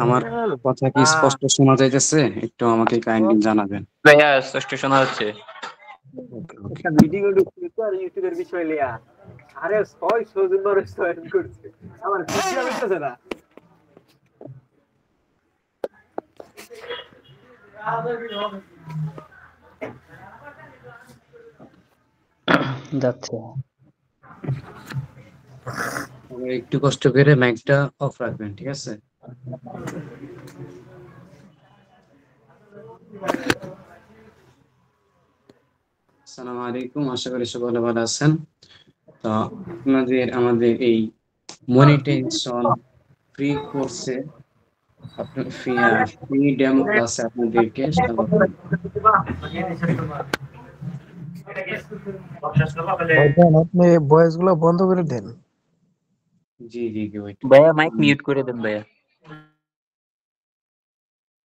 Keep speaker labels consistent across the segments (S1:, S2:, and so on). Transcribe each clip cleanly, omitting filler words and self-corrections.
S1: আমার কথা কি স্পষ্ট শোনা যাইতেছে? একটু আমাকে কাইন্ডলি জানাবেন।
S2: ভাইয়া স্পষ্ট শোনা যাচ্ছে।
S1: ওকে ওকে।
S3: একটা মিটিং ঢুকছিল তো আর ইউটিউবের বিষয় লিয়া। আরে 600 জন মানুষ জয়েন করছে, আমার ভিডিও হইতেছে না।
S4: যাচ্ছে।
S1: একটু কষ্ট করে মাইকটা অফ রাখবেন, ঠিক আছে? আসসালামু আলাইকুম, আশা করি সকলে ভালো আছেন। তো আমাদের এই মনিটাইজেশন ফ্রি কোর্সে ফ্রি ডেমো ক্লাসে আপনাদেরকে স্বাগতম।
S4: আপনি ভয়েস গুলো বন্ধ করে দেন।
S1: জি জি জি, ওয়েট
S2: ভাইয়া মাইক মিউট করে দেন ভাইয়া।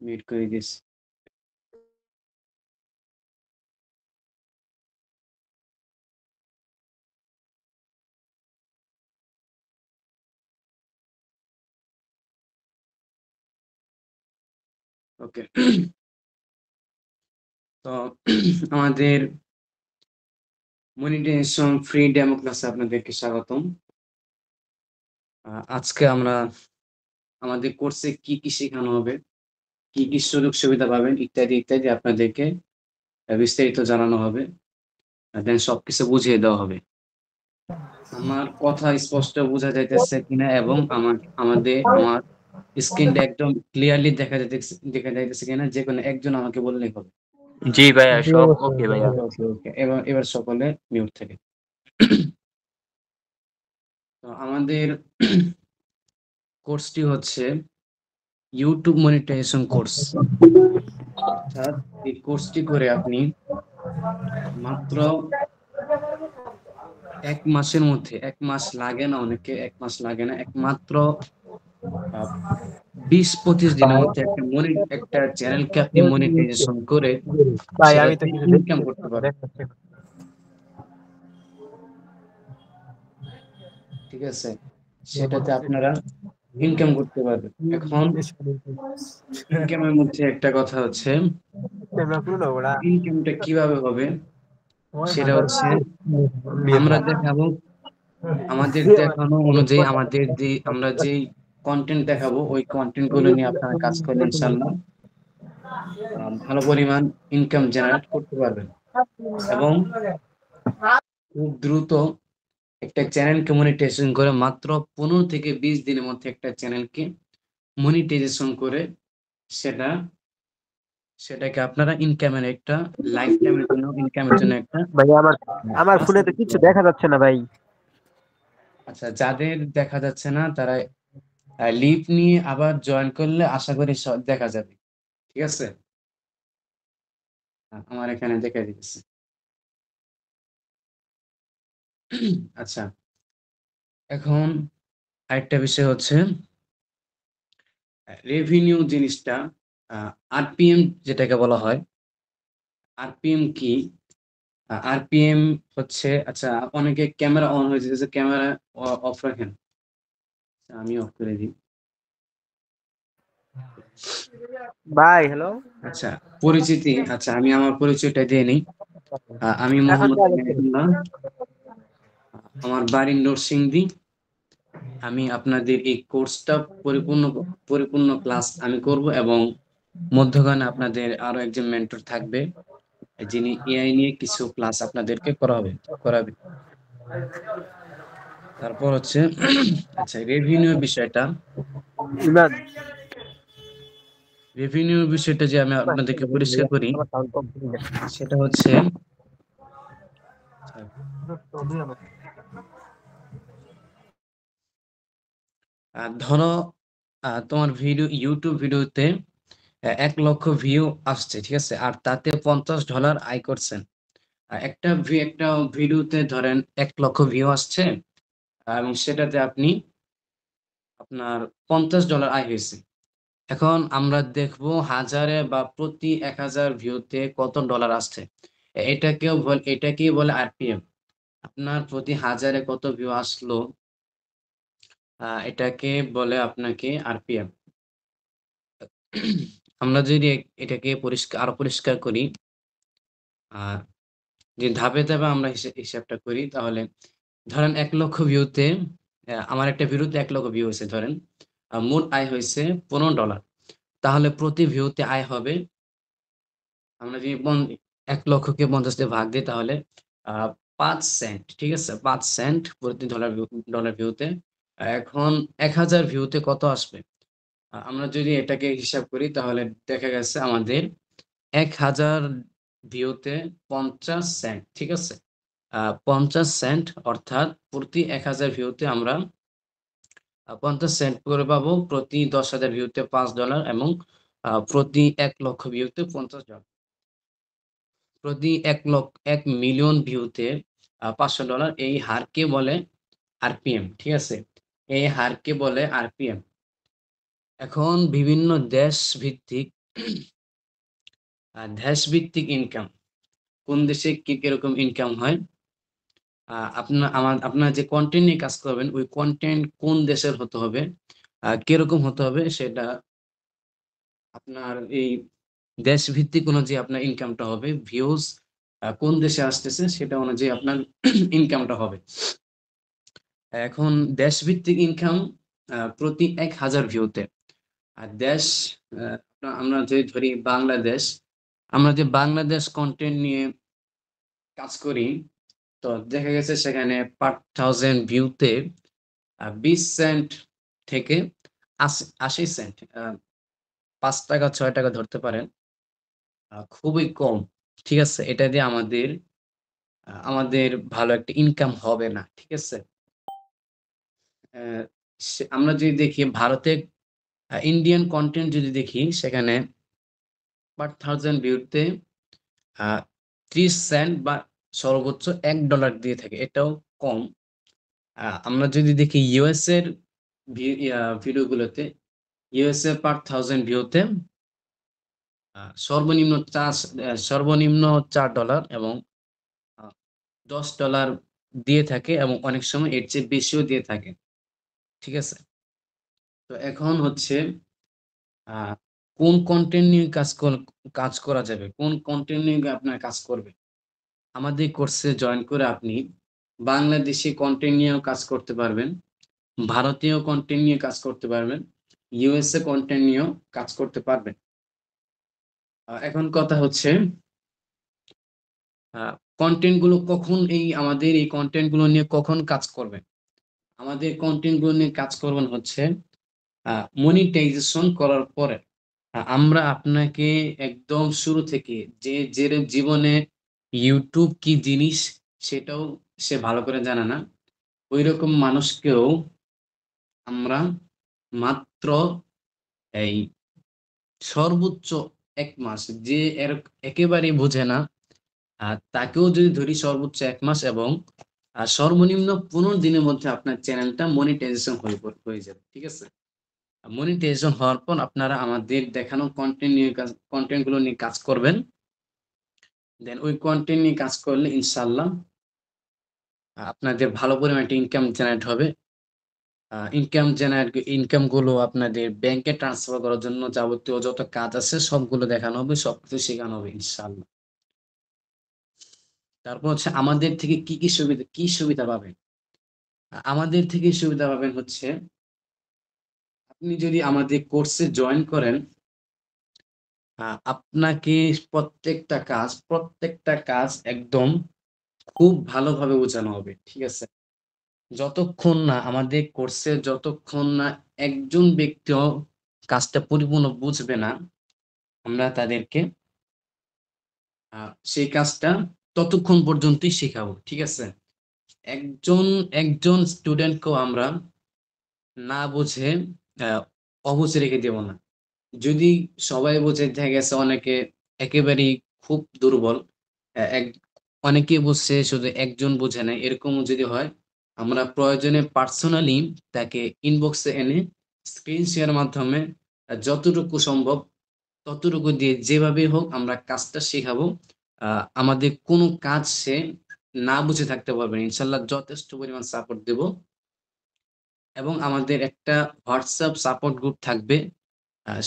S1: মিউট করে দিয়েছি। ওকে। তো আমাদের মনিটাইজেশন ফ্রি ডেমো ক্লাসে আপনাদেরকে স্বাগতম। আজকে আমরা আমাদের কোর্সে কি কি শেখানো হবে, কি কি সুযোগ সুবিধা পাবেন ইত্যাদি ইত্যাদি আপনাদেরকে বিস্তারিত জানানো হবে, দেন সবকিছু বুঝিয়ে দেওয়া হবে। আমার কথা স্পষ্ট বোঝা যাইতেছে কিনা এবং আমার স্ক্রিনটা একদম ক্লিয়ারলি দেখা যাইতেছে কিনা, যে কোনো একজন আমাকে বললেই হবে।
S2: জি ভাইয়া
S4: জি,
S2: সব
S4: অবশ্যই।
S2: ওকে ভাইয়া।
S1: ওকে ওকে, এবার সকলে মিউট থেকে। তো আমাদের কোর্সটি হচ্ছে ইউটিউব মনিটাইজেশন কোর্স। অর্থাৎ এই কোর্সটি করে আপনি মাত্র 1 মাসের মধ্যে, 1 মাস লাগে না, অনেকে 1 মাস লাগে না, একমাত্র 20-25 দিনের মধ্যে একটা চ্যানেলকে আপনি মনিটাইজেশন করে
S3: ভাই আমি তো
S1: সেটাতে
S3: কিছু
S1: ইনকাম
S3: দেখতে
S1: করতে পারবেন। ঠিক আছে, সেটাতে আপনারা ইনকাম করতে পারবেন। এখন ইনকামের মধ্যে একটা কথা হচ্ছে, ইনকামটা কিভাবে হবে সেটা হচ্ছে আমরা দেখাবো, আমাদের দেখানো অনুযায়ী আমরা যেই কন্টেন্ট দেখাবো ওই কন্টেন্ট গুলো নিয়ে আপনারা কাজ করলে ইনশাল্লাহ ভালো পরিমাণ ইনকাম জেনারেট করতে পারবেন এবং খুব দ্রুত একটা চ্যানেলকে মনিটাইজেশন করে মাত্র 15 থেকে 20 দিনের মধ্যে একটা চ্যানেলকে মনিটাইজেশন করে সেটাকে আপনারা ইনকামের একটা লাইফ টাইমের জন্য ইনকামের জন্য একটা
S3: ভাই আমার আমার ফোনে তো কিছু দেখা যাচ্ছে না ভাই।
S1: আচ্ছা, যাদের দেখা যাচ্ছে না তারা লিভ নিয়ে আবার জয়েন করলে আশা করি সব দেখা যাবে। ঠিক আছে, আমার এখানে দেখা দিতেছে। আচ্ছা, এখন আরেকটা বিষয় হচ্ছে রেভিনিউ জিনিসটা, আরপিএম যেটাকে বলা হয়। আরপিএম কি? আরপিএম হচ্ছে, আচ্ছা অনেকে ক্যামেরা অন হয়ে যেতেছে, ক্যামেরা অফ রাখেন, আমি অফ করে দিই।
S3: ভাই হ্যালো,
S1: আচ্ছা, পরিচিতি, আচ্ছা আমি আমার পরিচয়টা দিয়ে নিই। আমি
S3: এখন
S1: মোহাম্মদ
S3: দেখা যাচ্ছে না।
S1: মেহেদুল্লাহ, আমার বাড়ি নরসিংদী। আমি আপনাদের এই কোর্সটা পরিপূর্ণ ক্লাস আমি করব এবং মধ্যখানে আপনাদের আরো একজন মেন্টর থাকবে, যিনি এআই নিয়ে কিছু ক্লাস আপনাদেরকে করাবে। তারপর হচ্ছে আচ্ছা,
S3: ইমান
S1: রেভিনিউ বিষয়টা যে আমি আপনাদেরকে পরিষ্কার করি,
S3: আমার সাউন্ড কম করে
S1: সেটা হচ্ছে ধরো তোমার ইউটিউব ভিডিওতে 1 লক্ষ ভিউ আসছে, ঠিক আছে, আর তাতে $50 আয় করছেন। একটা ভিডিওতে ধরেন 1 লক্ষ ভিউ আসছে, এবং সেটাতে আপনার $50 আয় হয়েছে। এখন আমরা দেখবো হাজারে বা প্রতি 1000 ভিউতে কত ডলার আসছে। এটাকেই বলে আরপিএম। আপনার প্রতি হাজারে কত ভিউ আসলো, এটাকে বলে আপনাকে আরপিএম। আমরা যদি এটাকে আরো পরিষ্কার করি, আহ যে ধাপে ধাপে আমরা হিসাবটা করি, তাহলে ধরেন ১ লক্ষ ভিউতে আমার একটা ভিডিওতে ১ লক্ষ ভিউ হয়েছে ধরেন, মোট আয় হয়েছে $15। তাহলে প্রতি ভিউতে আয় হবে, আমরা যদি ১ লক্ষকে ৫০ দিয়ে ভাগ দিই তাহলে ৫ সেন্ট, ঠিক আছে? ৫ সেন্ট প্রতি ডলার ভিউতে। এখন ১,০০০ ভিউতে কত আসবে? আমরা যদি এটাকে হিসাব করি তাহলে দেখা গেছে আমাদের ১,০০০ ভিউতে ৫০ সেন্ট, ঠিক আছে? ৫০ সেন্ট অর্থাৎ প্রতি ১,০০০ ভিউতে আমরা ৫০ সেন্ট করে পাবো, প্রতি ১০,০০০ ভিউতে $৫ এবং প্রতি ১ লক্ষ ভিউতে $৫০। প্রতি ১ মিলিয়ন ভিউতে $৫০০। এই হারকে বলে আরপিএম, ঠিক আছে? এই হারকে বলে আরপিএম। এখন বিভিন্ন দেশভিত্তিক ইনকাম, কোন দেশে কিরকম ইনকাম হয়, আপনার যে কন্টেন্ট নিয়ে কাজ করবেন ওই কন্টেন্ট কোন দেশের হতে হবে, কিরকম হতে হবে, সেটা আপনার এই দেশভিত্তিক অনুযায়ী আপনার ইনকামটা হবে। ভিউজ কোন দেশে আসতেছে সেটা অনুযায়ী আপনার ইনকামটা হবে। এখন দেশভিত্তিক ইনকাম প্রতি ১,০০০ ভিউতে। আর আমরা যদি ধরি বাংলাদেশ, আমরা যে বাংলাদেশ কন্টেন্ট নিয়ে কাজ করি, তো দেখা গেছে সেখানে পার 1000 ভিউতে ২০ সেন্ট থেকে ৮০ সেন্ট, ৳৫ ৳৬ ধরতে পারেন। খুবই কম, ঠিক আছে? এটা দিয়ে আমাদের ভালো একটা ইনকাম হবে না, ঠিক আছে? আমরা যদি দেখি ভারতে ইন্ডিয়ান কনটেন্ট যদি দেখি, সেখানে পার 1000 ভিউতে আ ৩০ সেন্ট বা সর্বোচ্চ $১ দিয়ে থাকে। এটাও কম। আমরা যদি দেখি ইউএস এর ভিডিওগুলোতে, ইউএসএ পার 1000 ভিউতে সর্বনিম্ন $৪ এবং আ $১০ দিয়ে থাকে এবং অনেক সময় এর চেয়ে বেশিও দিয়ে থাকে। ঠিক আছে? তো এখন হচ্ছে আ কোন কনটেন্ট নিয়ে কাজ করা যাবে? কোন কনটেন্ট নিয়ে আপনার কাজ করবে? আমাদের কোর্সে জয়েন করে আপনি বাংলাদেশী কনটেন্ট নিয়েও কাজ করতে পারবেন, ভারতীয় কনটেন্ট নিয়ে কাজ করতে পারবেন, ইউএসএ কনটেন্ট নিয়েও কাজ করতে পারবেন। এখন কথা হচ্ছে আ কনটেন্ট গুলো আমাদের এই কনটেন্ট গুলো নিয়ে কখন কাজ করবেন? আমাদের কনটেন্ট গুলো নিয়ে কাজ করবেন হচ্ছে আ মনিটাইজেশন করার পরে। আমরা আপনাকে একদম শুরু থেকে যে জীবনে YouTube কি জিনিস সেটাও সে ভালো করে জানে না, ঐরকম মানুষকেও আমরা মাত্র এই সর্বোচ্চ ১ মাস, যে একেবারেই বোঝে না, তাকেও যদি ধরি সর্বোচ্চ ১ মাস এবং সর্বনিম্ন ১৫ দিনের মধ্যে আপনার চ্যানেলটা মনিটাইজেশন হয়ে যাবে। ঠিক আছে? মনিটাইজেশন হওয়ার পর আপনারা আমাদের দেখানো কনটেন্ট গুলো নিয়ে কাজ করবেন। দেন ওই কনটেন্ট নিয়ে কাজ করলে ইনশাআল্লাহ আপনাদের ভালো পরিমাণে একটা ইনকাম জেনারেট হবে। ইনকাম গুলো আপনাদের ব্যাংকে ট্রান্সফার করার জন্য যাবতীয় যত কাজ আছে সবগুলো দেখানো হবে, সবকিছু শেখানো হবে ইনশাআল্লাহ। তারপর হচ্ছে আমাদের থেকে কি সুবিধা পাবেন? আমাদের থেকে সুবিধা পাবেন হচ্ছে, আপনি যদি আমাদের কোর্সে জয়েন করেন, আপনাকে প্রত্যেকটা কাজ একদম খুব ভালোভাবে বোঝানো হবে। ঠিক আছে? যতক্ষণ না একজন ব্যক্তিও কাজটা পরিপূর্ণ বুঝবে না, আমরা তাদেরকে সেই কাজটা ততক্ষণ পর্যন্তই শেখাবো। ঠিক আছে? একজন স্টুডেন্টকেও আমরা না বুঝে আ অবুঝে রেখে দেব না। যদি সবাই বোঝে, দেখা গেছে অনেকে একেবারেই খুব দুর্বল। অ্যা এক অনেকে বুঝছে, শুধু একজন বুঝে নাই। এরকমও যদি হয়, আমরা প্রয়োজনে পার্সোনালি তাকে ইনবক্সে এনে স্ক্রিন শেয়ার মাধ্যমে যতটুকু সম্ভব ততটুকু দিয়ে যেভাবেই হোক আমরা কাজটা শেখাবো। আ আমাদের কোনো কাজ সে না বুঝে থাকতে পারবে না। ইনশাআল্লাহ যথেষ্ট পরিমাণ সাপোর্ট দেব। এবং আমাদের একটা হোয়াটসঅ্যাপ সাপোর্ট গ্রুপ থাকবে,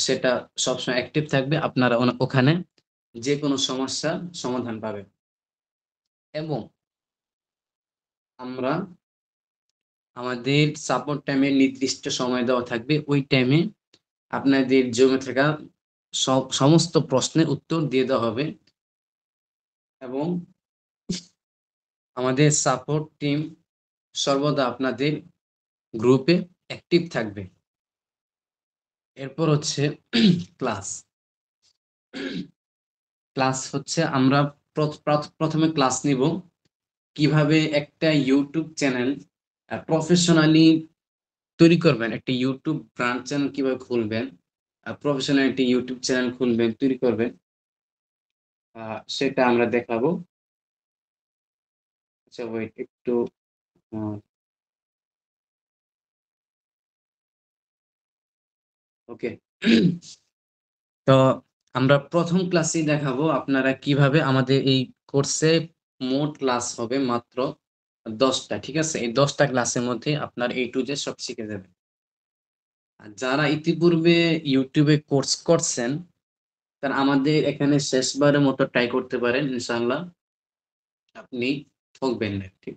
S1: সেটা সবসময় অ্যাক্টিভ থাকবে। আপনারা ওখানে যে কোনো সমস্যার সমাধান পাবেন। এবং আমরা আমাদের সাপোর্ট টাইমে নির্দিষ্ট সময় দেওয়া থাকবে। ওই টাইমে আপনাদের জমে থাকা সমস্ত প্রশ্নের উত্তর দিয়ে দেওয়া হবে এবং আমাদের সাপোর্ট টিম সর্বদা আপনাদের গ্রুপে অ্যাক্টিভ থাকবে। এরপর হচ্ছে ক্লাস। ক্লাস হচ্ছে আমরা প্রথমে ক্লাস নিব কিভাবে একটা ইউটিউব চ্যানেল প্রফেশনালি তৈরি করবেন, একটা ইউটিউব ব্রান্ড চ্যানেল কিভাবে খুলবেন, প্রফেশনাল একটা ইউটিউব চ্যানেল খুলবেন, তৈরি করবেন, সেটা আমরা দেখাবো। আচ্ছা ওয়েট একটু, ওকে। তো আমরা প্রথম ক্লাসেই দেখাবো আপনারা কিভাবে আমাদের এই কোর্সে মোট ক্লাস হবে মাত্র 10টা, ঠিক আছে? এই 10টা ক্লাসের মধ্যে আপনার A to Z সব শিখে যাবেন। আর যারা ইতিপূর্বে ইউটিউবে কোর্স করছেন তারা আমাদের এখানে শেষবারের মতো ট্রাই করতে পারেন, ইনশাআল্লাহ আপনি ঠকবেন না। ঠিক,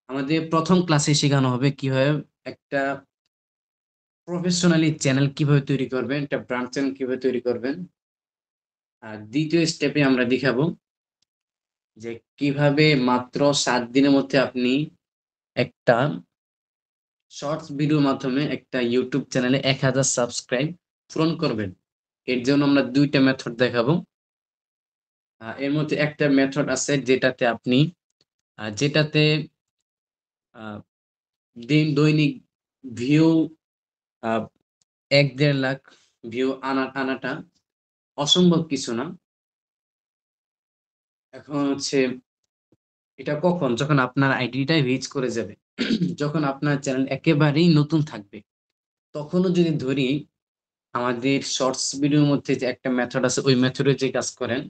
S1: আমাদের প্রথম ক্লাসে শেখানো হবে কিভাবে একটা প্রফেশনালি চ্যানেল কিভাবে তৈরি করবেন, একটা ব্র্যান্ড চ্যানেল কিভাবে তৈরি করবেন। আর দ্বিতীয় স্টেপে আমরা দেখাবো যে কিভাবে মাত্র 7 দিনের মধ্যে আপনি একটা শর্টস ভিডিওর মাধ্যমে একটা ইউটিউব চ্যানেলে 1000 সাবস্ক্রাইব পূরণ করবেন। এর জন্য আমরা 2টা মেথড দেখাবো। এর মধ্যে একটা মেথড আছে যেটাতে আহ, দৈনিক ভিউ 1-1.5 লাখ ভিউ আনাটা অসম্ভব কিছু না। এখন হচ্ছে এটা কখন, যখন আপনার আইডিটা রিচ করে যাবে, যখন আপনার চ্যানেল একেবারেই নতুন থাকবে। তখনও যদি ধরি আমাদের শর্টস ভিডিওর মধ্যে যে একটা মেথড আছে ওই মেথডে যে কাজ করেন,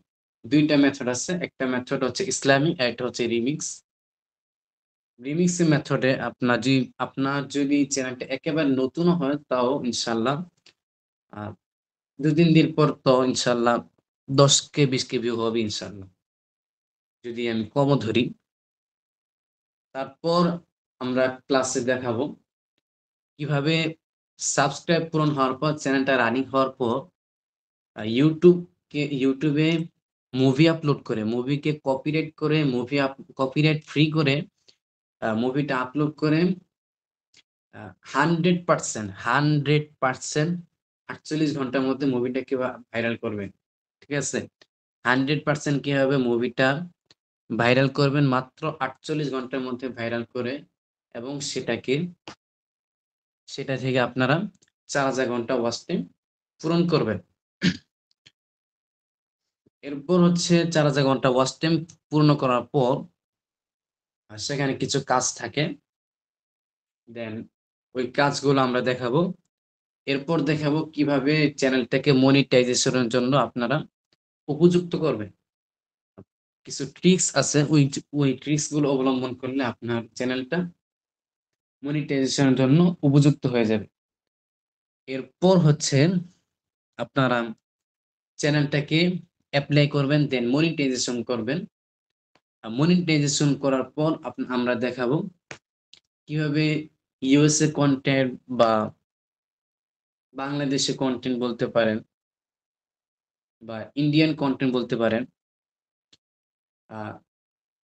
S1: 2টা মেথড আছে। একটা মেথড হচ্ছে ইসলামিক আর একটা হচ্ছে রিমিক্স। রিমিক্স মেথডে আপনার যদি চ্যানেলটা একেবারে নতুন হয় তাও ইনশাল্লাহ 2-3 দিন পর তো ইনশাল্লাহ 10K 20K ভিউ হবে ইনশাল্লাহ, যদি আমি কমও ধরি। তারপর আমরা ক্লাসে দেখাবো কিভাবে সাবস্ক্রাইব পূরণ হওয়ার পর চ্যানেলটা রানিং হওয়ার পর ইউটিউবে মুভি আপলোড করে, মুভিকে কপিরাইট করে, কপিরাইট ফ্রি করে মুভিটা আপলোড করে 100% 48 ঘন্টার মধ্যে মুভিটাকে ভাইরাল করবেন, ঠিক আছে? 100% কিভাবে মুভিটা ভাইরাল করবেন, মাত্র 48 ঘন্টার মধ্যে ভাইরাল করে, এবং সেটা থেকে আপনারা 4000 ঘন্টা ওয়াচ টাইম পূরণ করবেন। এরপর হচ্ছে 4000 ঘন্টা ওয়াচ টাইম পূর্ণ করার পর সেখানে কিছু কাজ থাকে, দেন ওই কাজগুলো আমরা দেখাবো। এরপর দেখাবো কিভাবে চ্যানেলটাকে মনিটাইজেশনের জন্য আপনারা উপযুক্ত করবেন। কিছু ট্রিক্স আছে, ওই ট্রিক্স গুলো অবলম্বন করলে আপনার চ্যানেলটা মনিটাইজেশনের জন্য উপযুক্ত হয়ে যাবে। এরপর হচ্ছে আপনারা চ্যানেলটাকে অ্যাপ্লাই করবেন, দেন মনিটাইজেশন করবেন। মনিটাইজেশন করার পর আমরা দেখাবো কিভাবে ইউএসএ কন্টেন্ট বা বাংলাদেশে কন্টেন্ট বলতে পারেন বা ইন্ডিয়ান কন্টেন্ট বলতে পারেন,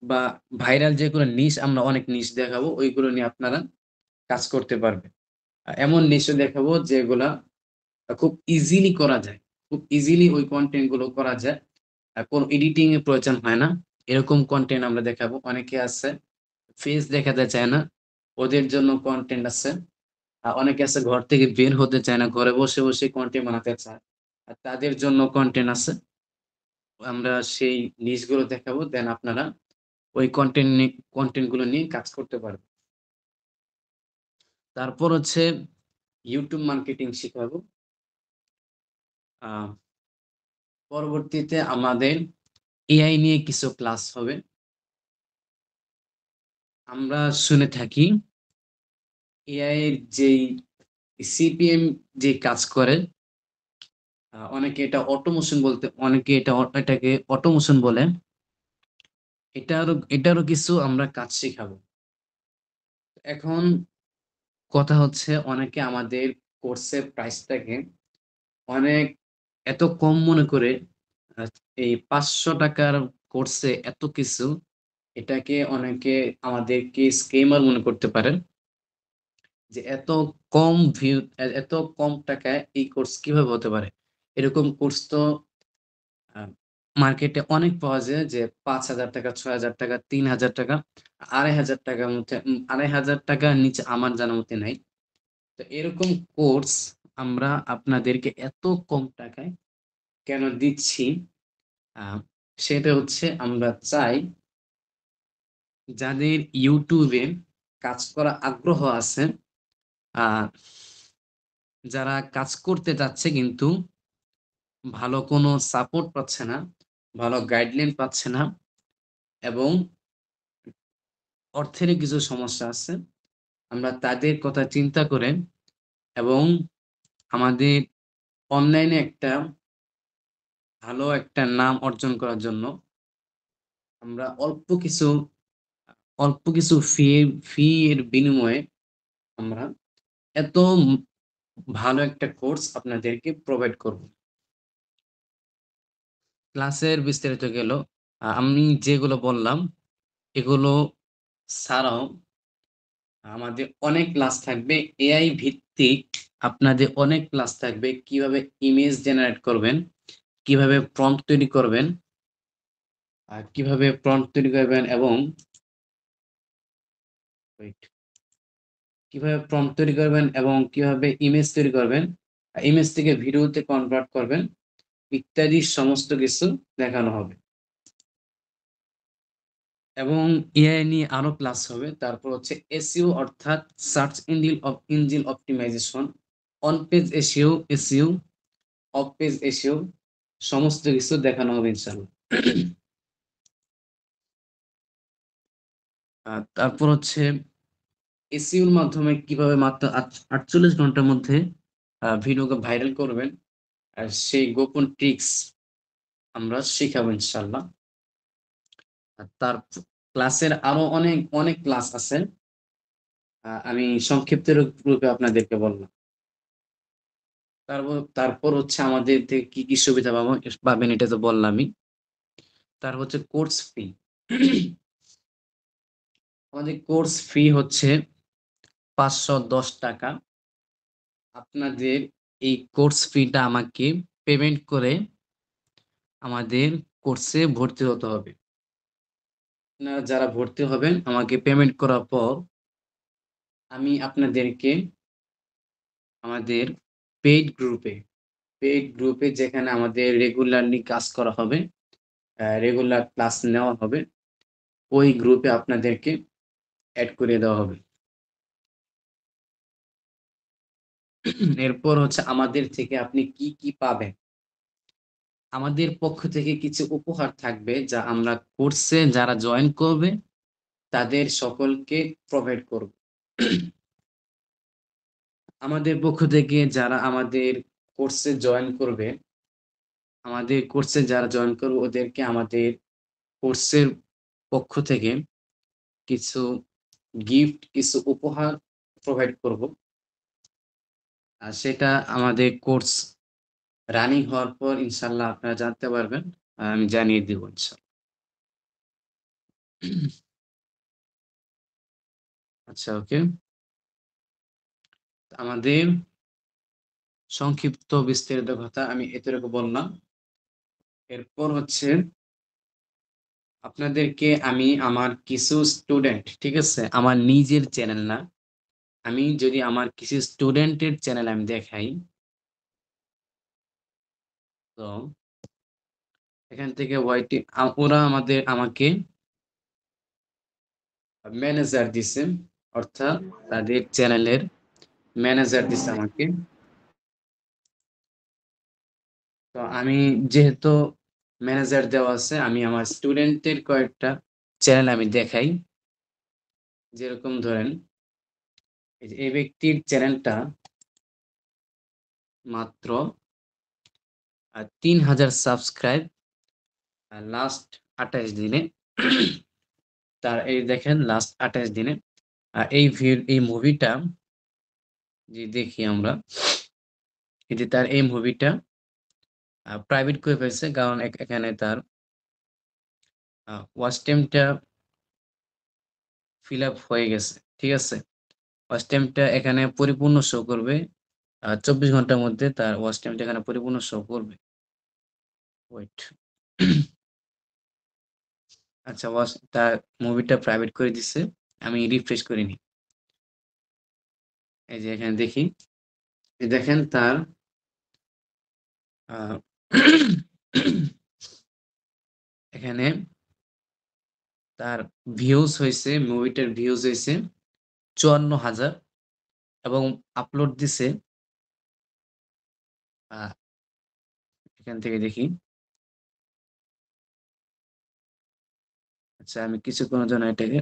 S1: বা ভাইরাল যে কোনো নিশ, আমরা অনেক নিশ দেখাবো, ওইগুলো নিয়ে আপনারা কাজ করতে পারবেন। এমন নিশও দেখাবো যেগুলা খুব ইজিলি করা যায়, খুব ইজিলি ওই কন্টেন্ট গুলো করা যায়, কোনো এডিটিং এর প্রয়োজন হয় না, এরকম কন্টেন্ট আমরা দেখাবো। অনেকে আছে ফেস দেখাতে চায় না, ওদের জন্য কন্টেন্ট আছে। অনেকে আছে ঘর থেকে বের হতে চায় না, ঘরে বসে বসে কন্টেন্ট বানাতে চায়, আর তাদের জন্য কন্টেন্ট আছে। আমরা সেই নিশ গুলো দেখাবো, দেন আপনারা ওই কন্টেন্ট গুলো নিয়ে কাজ করতে পারবেন। তারপর হচ্ছে ইউটিউব মার্কেটিং শিখাবো। পরবর্তীতে আমাদের এআই নিয়ে কিছু ক্লাস হবে। আমরা শুনে থাকি এআই এর যেই সিপিএম যে কাজ করে, অনেকে এটা অটোমেশন বলতে, অনেকে এটাকে অটোমেশন বলে। এটারও কিছু আমরা কাজ শিখাবো। এখন কথা হচ্ছে, অনেকে আমাদের কোর্সের প্রাইসটাকে অনেক এত কম মনে করে। আহ, এই 500 টাকার কোর্সে এত কিছু, এটাকে অনেকে আমাদেরকে স্কেমার মনে করতে পারেন, যে এত কম ভিউ, এত কম টাকায় এই কোর্স কিভাবে হতে পারে। এরকম কোর্স তো মার্কেটে অনেক পাওয়া যায়, যে 5,000 টাকা, 6,000 টাকা, 3,000 টাকা, 2,500 টাকার মধ্যে, 2,500 টাকার নিচে আমার জানার মতে নাই। তো এরকম কোর্স আমরা আপনাদেরকে এত কম টাকায় কেন দিচ্ছি? আহ, সেটা হচ্ছে, আমরা চাই যাদের ইউটিউবে কাজ করা আগ্রহ আছে, আহ যারা কাজ করতে যাচ্ছে কিন্তু ভালো কোনো সাপোর্ট পাচ্ছে না, ভালো গাইডলাইন পাচ্ছে না, এবং অর্থেরও কিছু সমস্যা আছে, আমরা তাদের কথা চিন্তা করে এবং আমাদের অনলাইনে একটা ভালো একটা নাম অর্জন করার জন্য আমরা অল্প কিছু ফি এর বিনিময়ে আমরা এত ভালো একটা কোর্স আপনাদেরকে প্রোভাইড করব। ক্লাসের বিস্তারিত গেল, আমি যেগুলো বললাম এগুলো ছাড়াও আমাদের অনেক ক্লাস থাকবে এআই ভিত্তিক। আপনাদের অনেক ক্লাস থাকবে কিভাবে ইমেজ জেনারেট করবেন, কিভাবে প্রম্পট তৈরি করবেন, এবং wait, কিভাবে প্রম্পট তৈরি করবেন এবং কিভাবে ইমেজ তৈরি করবেন, ইমেজ থেকে ভিডিওতে কনভার্ট করবেন, ইত্যাদি সমস্ত কিছু দেখানো হবে। এবং এআই নিয়ে আরো ক্লাস হবে। তারপর হচ্ছে এসইও, অর্থাৎ search engine optimization, on page SEO, off page SEO, সমস্ত কিছু দেখানো হবে ইনশাআল্লাহ। তারপর হচ্ছে এসইওর মাধ্যমে কিভাবে মাত্র 48 ঘন্টার মধ্যে ভিডিওকে ভাইরাল করবেন, আর সেই গোপন ট্রিক্স আমরা শিখাবো ইনশাআল্লাহ। আর তার ক্লাসের আরো অনেক অনেক ক্লাস আছে, আমি সংক্ষিপ্ত রূপে আপনাদেরকে বললাম। তারপর হচ্ছে আমাদের থেকে কি কি সুবিধা পাবেন, এটা তো বললামই। তার হচ্ছে কোর্স ফি। আমাদের কোর্স ফি হচ্ছে 510 টাকা। আপনাদের এই কোর্স ফিটা আমাকে পেমেন্ট করে আমাদের কোর্সে ভর্তি হতে হবে। আপনারা যারা ভর্তি হবেন, আমাকে পেমেন্ট করার পর আমি আপনাদেরকে আমাদের পেইড গ্রুপে যেখানে আমাদের রেগুলারলি কাজ করা হবে, রেগুলার ক্লাস নেওয়া হবে, ওই গ্রুপে আপনাদেরকে অ্যাড করে দেওয়া হবে। এরপর হচ্ছে আমাদের থেকে আপনি কি কি পাবেন। আমাদের পক্ষ থেকে কিছু উপহার থাকবে, যা আমরা কোর্সে যারা জয়েন করবে তাদের সকলকে প্রোভাইড করব। আমাদের পক্ষ থেকে যারা আমাদের জয়েন করবে ওদেরকে আমাদের কোর্সের পক্ষ থেকে কিছু গিফট, কিছু উপহার প্রোভাইড করব। আর সেটা আমাদের কোর্স রানিং হওয়ার পর ইনশাল্লাহ আপনারা জানতে পারবেন, আমি জানিয়ে দিব ইনশাল্লাহ। আচ্ছা, ওকে। আমাদের সংক্ষিপ্ত বিস্তারিত কথা আমি এতটুকু বললাম। এরপর হচ্ছে আপনাদেরকে আমি আমার কিছু স্টুডেন্ট, ঠিক আছে, আমার নিজের চ্যানেল না, আমি যদি আমার কিছু স্টুডেন্টের চ্যানেল আমি দেখাই, তো এখান থেকে ওরা আমাকে ম্যানেজার দিছে, অর্থাৎ তাদের চ্যানেলের ম্যানেজার দিছে আমাকে। তো আমি যেহেতু ম্যানেজার দেওয়া আছে, আমি আমার স্টুডেন্টের কয়েকটা চ্যানেল আমি দেখাই। যেরকম ধরেন, এই ব্যক্তির চ্যানেলটা মাত্র 3000 সাবস্ক্রাইব লাস্ট 28 দিনে। তার এই দেখেন লাস্ট 28 দিনে এই মুভিটা যে দেখি আমরা, এই যে তার এই মুভিটা প্রাইভেট করে ফেলছে, কারণ এখানে তার ওয়াচ টাইমটা ফিল আপ হয়ে গেছে। ঠিক আছে, ওয়াচ টাইমটা এখানে পরিপূর্ণ শো করবে 24 ঘন্টার মধ্যে তার ওয়াচ টাইমটা এখানে পরিপূর্ণ শো করবে। ওয়েট আচ্ছা, তার মুভিটা প্রাইভেট করে দিছে, আমি রিফ্রেশ করিনি। এই যে এখানে দেখি, দেখেন তার এখানে তার ভিউজ হয়েছে, মুভিটার ভিউজ হয়েছে 54,000 এবং আপলোড দিছে এখান থেকে দেখি। আচ্ছা, আমি কিছুক্ষণের জন্য এটাকে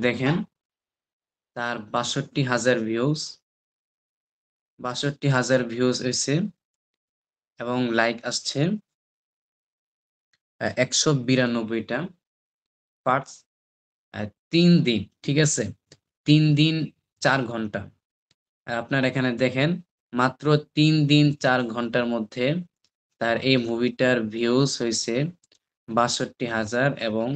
S1: দেখেন তার 62,000 ভিউজ, 62,000 ভিউজ হয়েছে এবং লাইক আসছে 192টা পার্টস 3 দিন। ঠিক আছে, 3 দিন 4 ঘন্টা। আপনার এখানে দেখেন মাত্র 3 দিন 4 ঘন্টার মধ্যে তার এই মুভিটার ভিউজ হয়েছে 62,000 এবং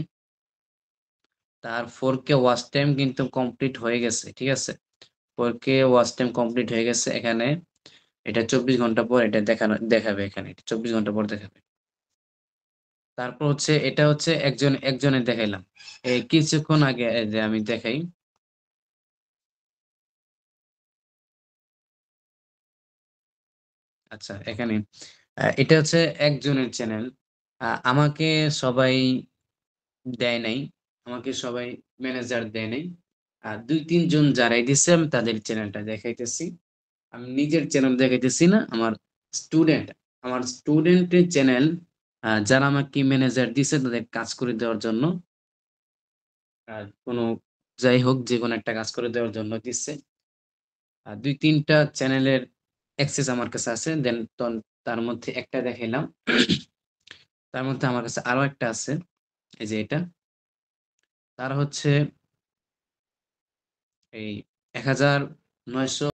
S1: তার 4K ওয়াচ টাইম কিন্তু কমপ্লিট হয়ে গেছে। ঠিক আছে, 4K ওয়াচ টাইম কমপ্লিট হয়ে গেছে। এখানে এটা 24 ঘন্টা পর এটা দেখাবে, এখানে 24 ঘন্টা পর দেখাবে। তারপর হচ্ছে এটা হচ্ছে একজনের দেখাইলাম এই কিছুক্ষণ আগে, যে আমি দেখাই। আচ্ছা, এখানে এটা হচ্ছে একজনের চ্যানেল। আমাকে সবাই দেয় নাই, আমাকে সবাই ম্যানেজার দেয় নাই। 2-3 জন যারাই দিছে আমি তাদের চ্যানেলটা দেখাইতেছি। আমি নিজের চ্যানেল দেখাইতেছি না, আমার স্টুডেন্টের চ্যানেল যারা আমাকে ম্যানেজার দিছে তাদের কাজ করে দেওয়ার জন্য, কোনো যাই হোক যে কোনো একটা কাজ করে দেওয়ার জন্য দিচ্ছে। 2-3টা চ্যানেলের অ্যাক্সেস আমার কাছে আছে, দেন তার মধ্যে একটা দেখাইলাম। তার মধ্যে আমার কাছে আরো একটা আছে, এই যে এটা। তার হচ্ছে এই 1900